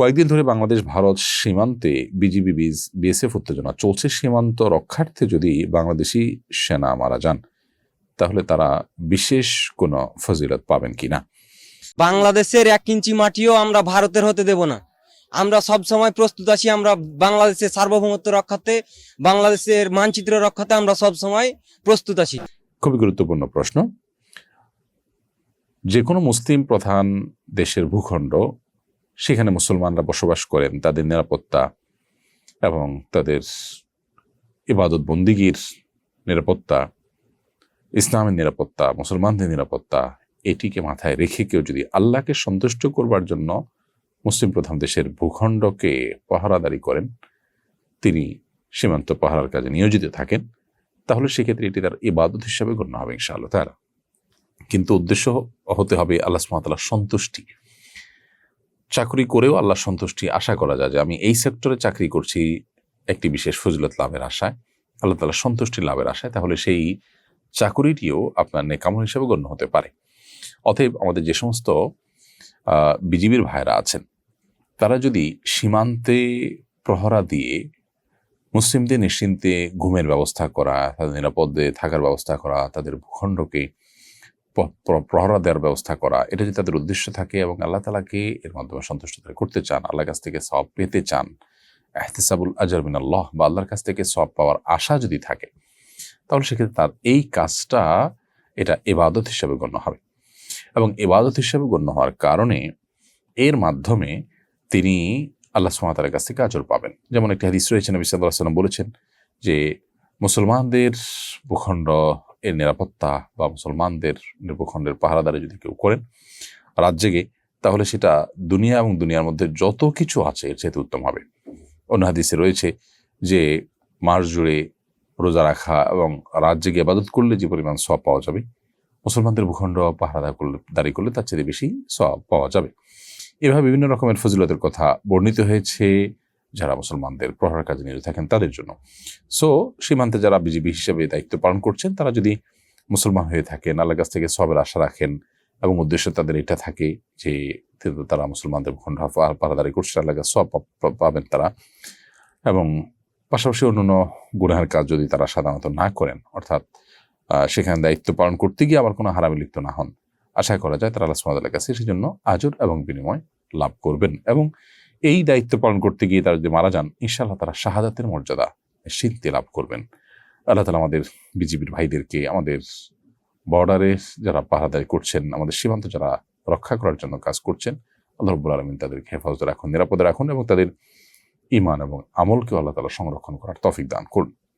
কয়েকদিন ধরে বাংলাদেশ ভারত সীমান্তে বিজিবি বিএসএফ উত্তেজনা চলছে। সীমান্ত রক্ষার্থে যদি বাংলাদেশি সেনা মারা যান তাহলে তারা বিশেষ কোনো ফজিলত পাবেন কিনা? বাংলাদেশের 1 ইঞ্চি মাটিও আমরা ভারতের হতে দেব না। আমরা সব সময় প্রস্তুত আছি। আমরা বাংলাদেশের সার্বভৌমত্ব রক্ষাতে, বাংলাদেশের মানচিত্র রক্ষাতে আমরা সব সময় প্রস্তুত আছি। খুবই গুরুত্বপূর্ণ প্রশ্ন। যে কোনো মুসলিম প্রধান দেশের ভূখণ্ড, সেখানে মুসলমানরা বসবাস করেন, তাদের নিরাপত্তা এবং তাদের ইবাদত বন্দিগির নিরাপত্তা, ইসলামের নিরাপত্তা, মুসলমানদের নিরাপত্তা, এটিকে মাথায় রেখে কেউ যদি আল্লাহকে সন্তুষ্ট করবার জন্য মুসলিম প্রধান দেশের ভূখণ্ডকে পাহারাদারি করেন, তিনি সীমান্ত পাহারার কাজে নিয়োজিত থাকেন, তাহলে সেক্ষেত্রে এটি তার ইবাদত হিসাবে গণ্য হবে ইনশাআল্লাহ তাআলা। কিন্তু উদ্দেশ্য হতে হবে আল্লাহ সুবহানাহু ওয়া তাআলার সন্তুষ্টি। চাকরি করেও আল্লাহ সন্তুষ্টি আশা করা যায় যে আমি এই সেক্টরে চাকরি করছি একটি বিশেষ ফজিলত লাভের আশায়, আল্লাহ তাআলার সন্তুষ্টি লাভের আশায়, তাহলে সেই চাকুরিটিও আপনার নেকামল হিসেবে গণ্য হতে পারে। অতএব আমাদের যে সমস্ত বিজিবির ভাইরা আছেন, তারা যদি সীমান্তে প্রহরা দিয়ে মুসলিমদের নিশ্চিন্তে ঘুমের ব্যবস্থা করা, তাদের নিরাপদে থাকার ব্যবস্থা করা, তাদের ভূখণ্ডকে প্রহরা দেওয়ার ব্যবস্থা করা, এটা যদি তাদের উদ্দেশ্য থাকে এবং আল্লাহ তাআলাকে এর মাধ্যমে সন্তুষ্ট করতে চান, আল্লাহর কাছ থেকে সওয়াব পেতে চান, ইহতিসাবুল আজর মিনাল্লাহ, বা আল্লাহর কাছ থেকে সওয়াব পাওয়ার আশা যদি থাকে, তাহলে সেক্ষেত্রে তার এই কাজটা এটা ইবাদত হিসেবে গণ্য হবে। এবং ইবাদত হিসেবে গণ্য হওয়ার কারণে এর মাধ্যমে তিনি আল্লাহ সুবহানাহু ওয়া তাআলার কাছ থেকে আজর পাবেন। যেমন একটি হাদিস রয়েছে, নবী সাল্লাল্লাহু আলাইহি ওয়াসাল্লাম বলেছেন যে মুসলমানদের ভূখণ্ড এর নিরাপত্তা বা মুসলমানদের ভূখণ্ডের পাহারাদারি যদি কেউ করেন রাত জেগে, তাহলে সেটা দুনিয়া এবং দুনিয়ার মধ্যে যত কিছু আছে এর চাইতে উত্তম হবে। অন্য হাদিসে রয়েছে যে মাস জুড়ে রোজা রাখা এবং রাত জেগে ইবাদত করলে যে পরিমাণ সওয়াব পাওয়া যাবে, মুসলমানদের ভূখণ্ড পাহারাদারি করলে তার চেয়ে বেশি সওয়াব পাওয়া যাবে। এভাবে বিভিন্ন রকমের ফজিলতের কথা বর্ণিত হয়েছে যারা মুসলমানদের প্রহরার কাজে নিয়োজিত থাকেন তাদের জন্য। সো সীমান্তে যারা বিজিবি হিসেবে দায়িত্ব পালন করছেন, তারা যদি মুসলমান হয়ে থাকেন, আল্লাহর কাছ থেকে সওয়াবের আশা রাখেন এবং উদ্দেশ্য তাদের এটা থাকে যে তারা মুসলমানদের ভূখণ্ড পাহারাদারি করছে, আল্লাহর কাছে সওয়াব পাবেন তারা, এবং পাশাপাশি অন্যান্য গুনাহের কাজ যদি তারা সাধারণত না করেন, অর্থাৎ সেখানে দায়িত্ব পালন করতে গিয়ে আবার কোনো হারামে লিপ্ত না হন, আশা করা যায় তারা আল্লাহ সুবহানাহু ওয়া তাআলার কাছে সেজন্য আজর এবং বিনিময় লাভ করবেন। এবং এই দায়িত্ব পালন করতে গিয়ে তারা যদি মারা যান, ইনশাআল্লাহ তারা শাহাদাতের মর্যাদা নিশ্চিন্তে লাভ করবেন। আল্লাহ তাআলা আমাদের বিজিবির ভাইদেরকে, আমাদের বর্ডারে যারা পাহারাদারি করছেন, আমাদের সীমান্ত যারা রক্ষা করার জন্য কাজ করছেন, আল্লাহ রাব্বুল আলামিন তাদেরকে হেফাজতে রাখুন, নিরাপদে রাখুন এবং তাদের ঈমান এবং আমলকেও আল্লাহ তাআলা সংরক্ষণ করার তৌফিক দান করুন।